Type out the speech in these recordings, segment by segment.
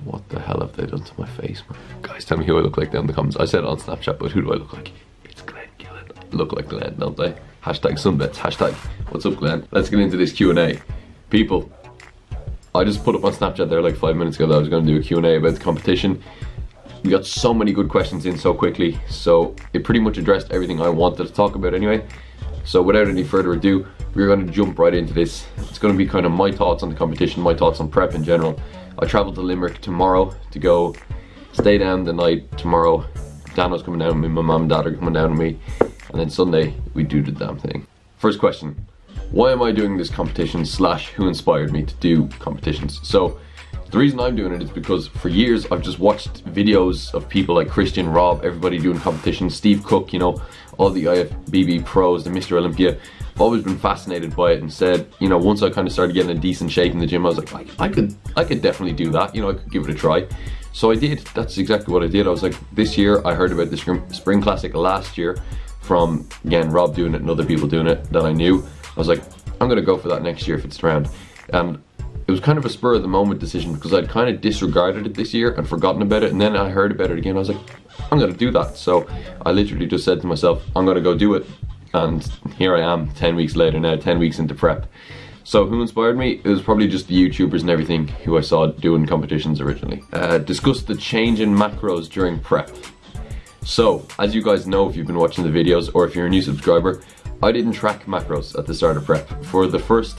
What the hell have they done to my face, man? Guys, tell me who I look like down in the comments. I said it on Snapchat, but who do I look like? It's Glenn Gillen. I look like Glenn, don't I? Hashtag Sunbets. Hashtag what's up, Glenn? Let's get into this Q&A. People, I just put up on Snapchat there like 5 minutes ago that I was going to do a Q&A about the competition. We got so many good questions in so quickly, so it pretty much addressed everything I wanted to talk about anyway. So without any further ado, we're going to jump right into this. It's going to be kind of my thoughts on the competition, my thoughts on prep in general. I travel to Limerick tomorrow to go stay down the night tomorrow. Dano's coming down with me, my mum and dad are coming down with me, and then Sunday we do the damn thing. First question, why am I doing this competition / who inspired me to do competitions? So the reason I'm doing it is because for years I've just watched videos of people like Christian, Rob, everybody doing competitions, Steve Cook, you know, all the IFBB pros, the Mr. Olympia. I've always been fascinated by it and said, you know, once I kind of started getting a decent shape in the gym, I was like, I could definitely do that, you know, I could give it a try. So I did, that's exactly what I did. I was like, this year I heard about the Spring Classic last year from, again, Rob doing it and other people doing it that I knew. I was like, I'm gonna go for that next year if it's around. And it was kind of a spur of the moment decision because I'd kind of disregarded it this year and forgotten about it, and then I heard about it again. I was like, I'm gonna do that. So I literally just said to myself, I'm gonna go do it. And here I am 10 weeks later now, 10 weeks into prep. So who inspired me? It was probably just the YouTubers and everything who I saw doing competitions originally. Discuss the change in macros during prep. So, as you guys know if you've been watching the videos or if you're a new subscriber, I didn't track macros at the start of prep. For the first,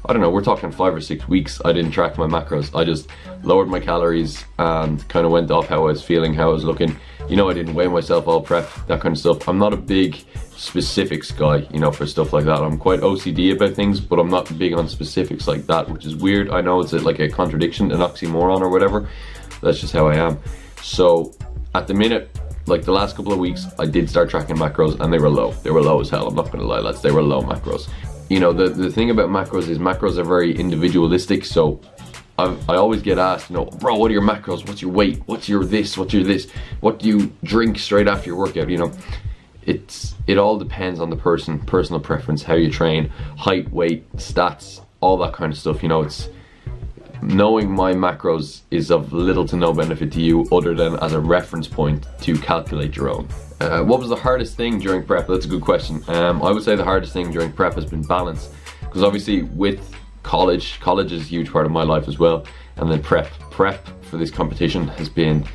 I don't know, we're talking 5 or 6 weeks, I didn't track my macros. I just lowered my calories and kind of went off how I was feeling, how I was looking. You know, I didn't weigh myself all prep, that kind of stuff. I'm not a big specifics guy, you know, for stuff like that. I'm quite OCD about things, but I'm not big on specifics like that, which is weird. I know it's like a contradiction, an oxymoron or whatever. That's just how I am. So at the minute, like the last couple of weeks, I did start tracking macros and they were low. They were low as hell, I'm not gonna lie, lads. They were low macros. You know, the thing about macros is macros are very individualistic. So I always get asked, you know, bro, what are your macros? What's your weight? What's your this? What's your this? What do you drink straight after your workout? You know, it all depends on the person, personal preference, how you train, height, weight, stats, all that kind of stuff. You know, it's knowing my macros is of little to no benefit to you other than as a reference point to calculate your own. What was the hardest thing during prep? That's a good question. I would say the hardest thing during prep has been balance, because obviously with college is a huge part of my life as well, and then prep for this competition has been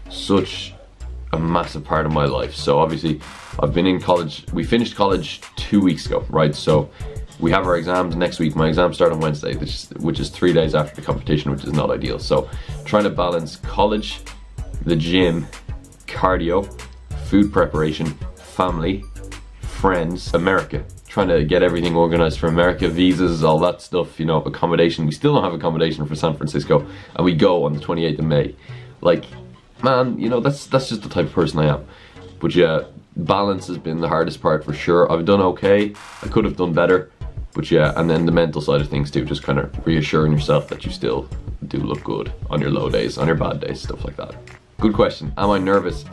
such a massive part of my life. So obviously I've been in college, we finished college 2 weeks ago, right? So we have our exams next week. My exams start on Wednesday, which is 3 days after the competition, which is not ideal. So trying to balance college, the gym, cardio, food preparation, family, friends, America. Trying to get everything organized for America, visas, all that stuff, you know, accommodation. We still don't have accommodation for San Francisco, and we go on the 28th of May. Like, man, you know, that's just the type of person I am. But yeah, balance has been the hardest part for sure. I've done okay, I could have done better, but yeah, and then the mental side of things too, just kind of reassuring yourself that you still do look good on your low days, on your bad days, stuff like that. Good question. Am I nervous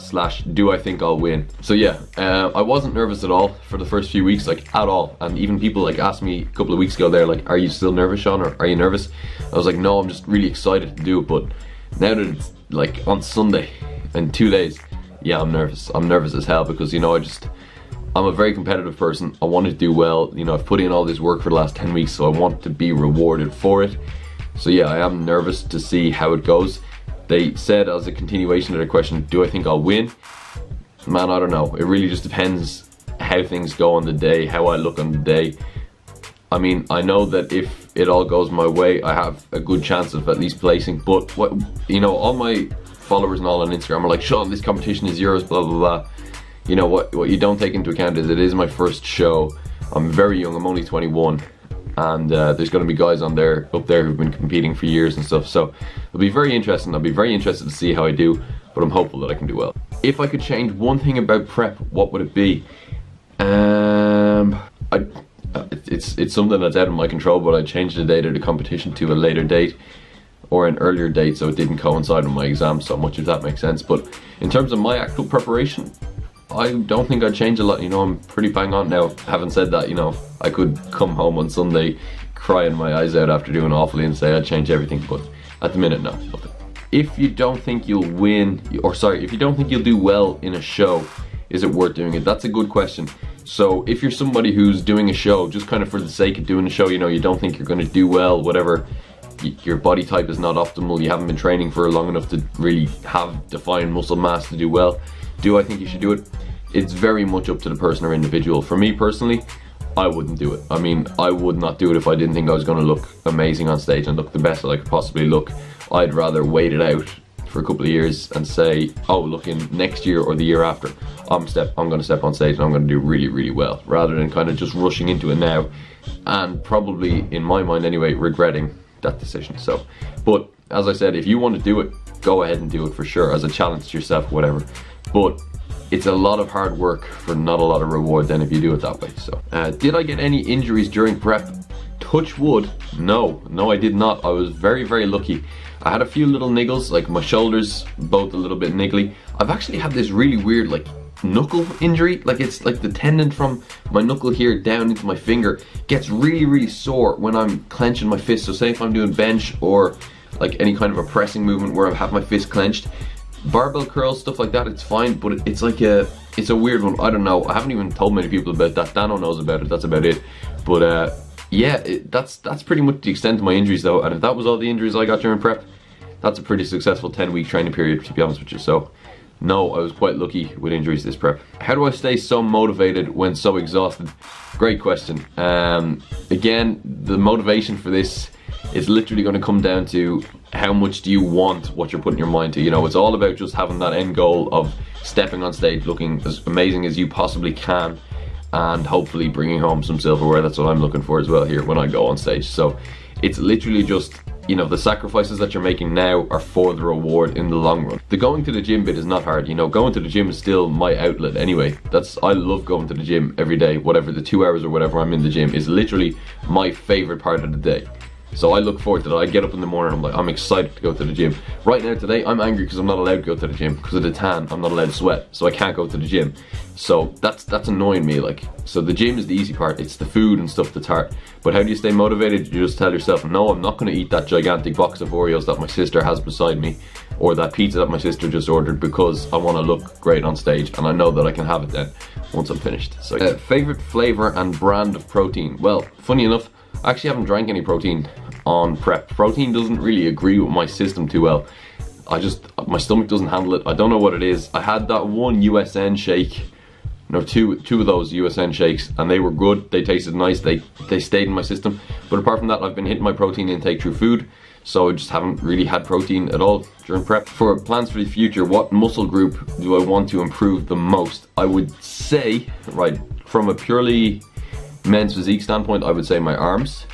/ do I think I'll win? So yeah, I wasn't nervous at all for the first few weeks, like at all. And even people like asked me a couple of weeks ago, they're like, are you still nervous, Sean, or are you nervous? I was like, no, I'm just really excited to do it. But now that it's like on Sunday in 2 days, yeah, I'm nervous. I'm nervous as hell because, you know, I'm a very competitive person. I want to do well. You know, I've put in all this work for the last 10 weeks, so I want to be rewarded for it. So yeah, I am nervous to see how it goes. They said as a continuation of the question, do I think I'll win? Man, I don't know. It really just depends how things go on the day, how I look on the day. I mean, I know that if it all goes my way, I have a good chance of at least placing. But what, you know, all my followers and all on Instagram are like, Sean, this competition is yours, blah, blah, blah. You know, what you don't take into account is it is my first show. I'm very young, I'm only 21. And there's going to be guys up there who've been competing for years and stuff, so it'll be very interesting. I'll be very interested to see how I do, but I'm hopeful that I can do well. If I could change one thing about prep, what would it be? It's something that's out of my control, but I changed the date of the competition to a later date or an earlier date so it didn't coincide with my exam so much, if that makes sense. But in terms of my actual preparation, I don't think I'd change a lot. You know, I'm pretty bang on now. Having said that, you know, I could come home on Sunday crying my eyes out after doing awfully and say I'd change everything, but at the minute, no, nothing. If you don't think you'll win, or sorry, if you don't think you'll do well in a show, is it worth doing it? That's a good question. So if you're somebody who's doing a show just kind of for the sake of doing a show, you know, you don't think you're going to do well, whatever, your body type is not optimal, you haven't been training for long enough to really have defined muscle mass to do well, do I think you should do it? It's very much up to the person or individual. For me personally, I wouldn't do it. I mean, I would not do it if I didn't think I was going to look amazing on stage and look the best that I could possibly look. I'd rather wait it out for a couple of years and say, oh, look, in next year or the year after, I'm going to step on stage and I'm going to do really, really well, rather than kind of just rushing into it now and probably, in my mind anyway, regretting that decision. So, but as I said, if you want to do it, go ahead and do it for sure, as a challenge to yourself, whatever. But it's a lot of hard work for not a lot of reward then if you do it that way. So, did I get any injuries during prep? Touch wood, no, I did not. I was very, very lucky. I had a few little niggles, like my shoulders, both a little bit niggly. I've actually had this really weird, like, knuckle injury. Like, it's like the tendon from my knuckle here down into my finger gets really, really sore when I'm clenching my fist. So say if I'm doing bench or like any kind of a pressing movement where I have my fist clenched, barbell curls, stuff like that, it's fine, but it's like it's a weird one. I don't know. I haven't even told many people about that. Dano knows about it. That's about it. But yeah, that's pretty much the extent of my injuries though. And if that was all the injuries I got during prep, that's a pretty successful 10-week training period, to be honest with you. So no, I was quite lucky with injuries this prep. How do I stay so motivated when so exhausted? Great question. Again, the motivation for this is literally going to come down to how much do you want what you're putting your mind to. You know, it's all about just having that end goal of stepping on stage looking as amazing as you possibly can and hopefully bringing home some silverware. That's what I'm looking for as well here when I go on stage. So it's literally just, you know, the sacrifices that you're making now are for the reward in the long run. The going to the gym bit is not hard. You know, going to the gym is still my outlet anyway. I love going to the gym every day. Whatever, the 2 hours or whatever I'm in the gym is literally my favorite part of the day. So I look forward to that. I get up in the morning, I'm excited to go to the gym. Right now today, I'm angry because I'm not allowed to go to the gym. Because of the tan, I'm not allowed to sweat, so I can't go to the gym. So that's annoying me, like. So the gym is the easy part, it's the food and stuff that's hard. But how do you stay motivated? You just tell yourself, no, I'm not gonna eat that gigantic box of Oreos that my sister has beside me, or that pizza that my sister just ordered, because I wanna look great on stage, and I know that I can have it then, once I'm finished. So favorite flavor and brand of protein? Well, funny enough, I actually haven't drank any protein on prep. Protein doesn't really agree with my system too well. My stomach doesn't handle it. I don't know what it is. I had that one USN shake, no, two of those USN shakes, and they were good. They tasted nice. They stayed in my system. But apart from that, I've been hitting my protein intake through food, so I just haven't really had protein at all during prep. For plans for the future, what muscle group do I want to improve the most? I would say, right, from a purely men's physique standpoint, I would say my arms.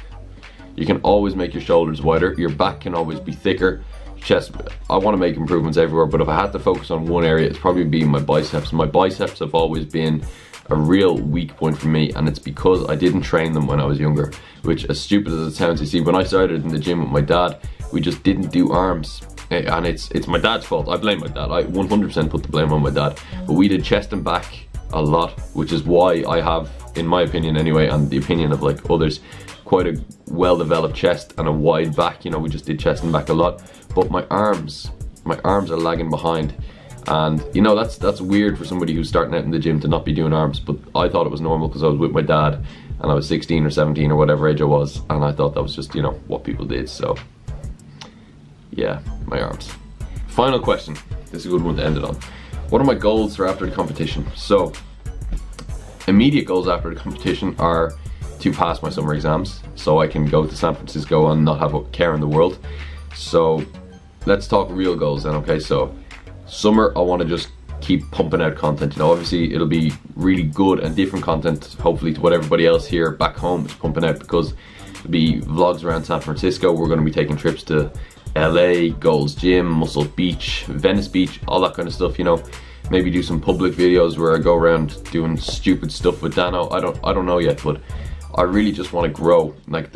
You can always make your shoulders wider. Your back can always be thicker. Chest, I want to make improvements everywhere, but if I had to focus on one area, it's probably been my biceps. My biceps have always been a real weak point for me, and it's because I didn't train them when I was younger, which, as stupid as it sounds, you see, when I started in the gym with my dad, we just didn't do arms. And it's my dad's fault. I blame my dad. I 100% put the blame on my dad. But we did chest and back a lot, which is why I have, in my opinion anyway, and the opinion of like others, quite a well-developed chest and a wide back. You know, we just did chest and back a lot. But my arms are lagging behind. And you know, that's weird for somebody who's starting out in the gym to not be doing arms, but I thought it was normal because I was with my dad and I was 16 or 17 or whatever age I was, and I thought that was just, you know, what people did. So yeah, my arms. Final question. This is a good one to end it on. What are my goals for after the competition? So immediate goals after the competition are to pass my summer exams so I can go to San Francisco and not have a care in the world. So let's talk real goals then, okay? So summer, I want to just keep pumping out content. You know, obviously it'll be really good and different content, hopefully, to what everybody else here back home is pumping out, because it'll be vlogs around San Francisco. We're going to be taking trips to LA, Gold's Gym, Muscle Beach, Venice Beach, all that kind of stuff, you know. Maybe do some public videos where I go around doing stupid stuff with Dano. I don't know yet, but I really just want to grow. Like,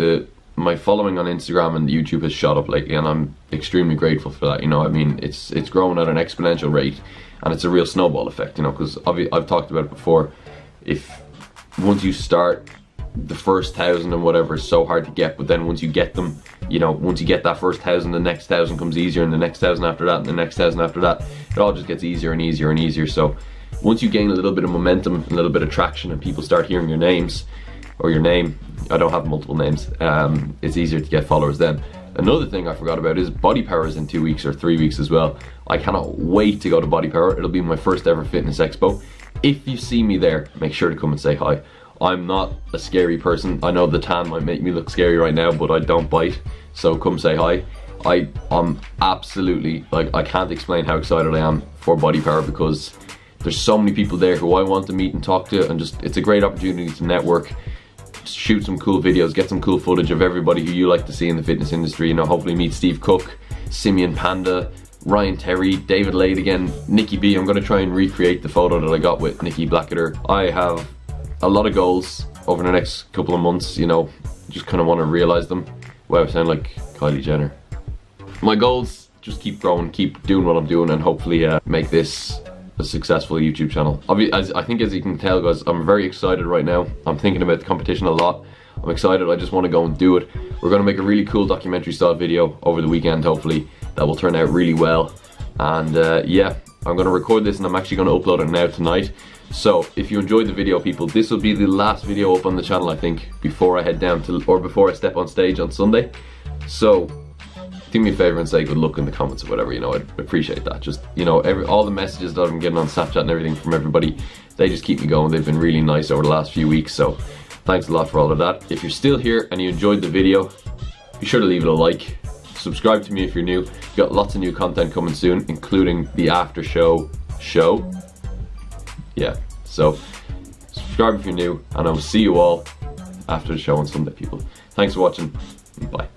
my following on Instagram and YouTube has shot up lately, and I'm extremely grateful for that. You know, I mean, it's growing at an exponential rate, and it's a real snowball effect, you know, because I've talked about it before. If once you start the first 1,000 and whatever is so hard to get, but then once you get them, you know, once you get that first 1,000, the next 1,000 comes easier, and the next 1,000 after that, and the next 1,000 after that. It all just gets easier and easier and easier. So once you gain a little bit of momentum, a little bit of traction, and people start hearing your names, or your name, I don't have multiple names, it's easier to get followers then. Another thing I forgot about is Body Power is in 2 weeks or 3 weeks as well. I cannot wait to go to Body Power. It'll be my first ever fitness expo. If you see me there, make sure to come and say hi. I'm not a scary person. I know the tan might make me look scary right now, but I don't bite, so come say hi. I'm absolutely, like, I can't explain how excited I am for Body Power, because there's so many people there who I want to meet and talk to, and just, it's a great opportunity to network, shoot some cool videos, get some cool footage of everybody who you like to see in the fitness industry. You know, hopefully meet Steve Cook, Simeon Panda, Ryan Terry, David Lade again, Nikki B. I'm going to try and recreate the photo that I got with Nikki Blackadder. I have a lot of goals over the next couple of months, you know, just kind of want to realize them. Wow, I sound like Kylie Jenner. My goals, just keep growing, keep doing what I'm doing, and hopefully make this a successful YouTube channel. I think as you can tell, guys, I'm very excited right now. I'm thinking about the competition a lot. I'm excited, I just want to go and do it. We're going to make a really cool documentary style video over the weekend, hopefully, that will turn out really well. And yeah, I'm going to record this and I'm actually going to upload it now tonight. So if you enjoyed the video, people, this will be the last video up on the channel, I think, before I head down to, or before I step on stage on Sunday. So do me a favor and say good luck in the comments or whatever, you know, I'd appreciate that. Just, you know, all the messages that I'm getting on Snapchat and everything from everybody, they just keep me going. They've been really nice over the last few weeks, so thanks a lot for all of that. If you're still here and you enjoyed the video, be sure to leave it a like. Subscribe to me if you're new. We've got lots of new content coming soon, including the after show. Yeah, so subscribe if you're new, and I will see you all after the show on Sunday, people. Thanks for watching, and bye.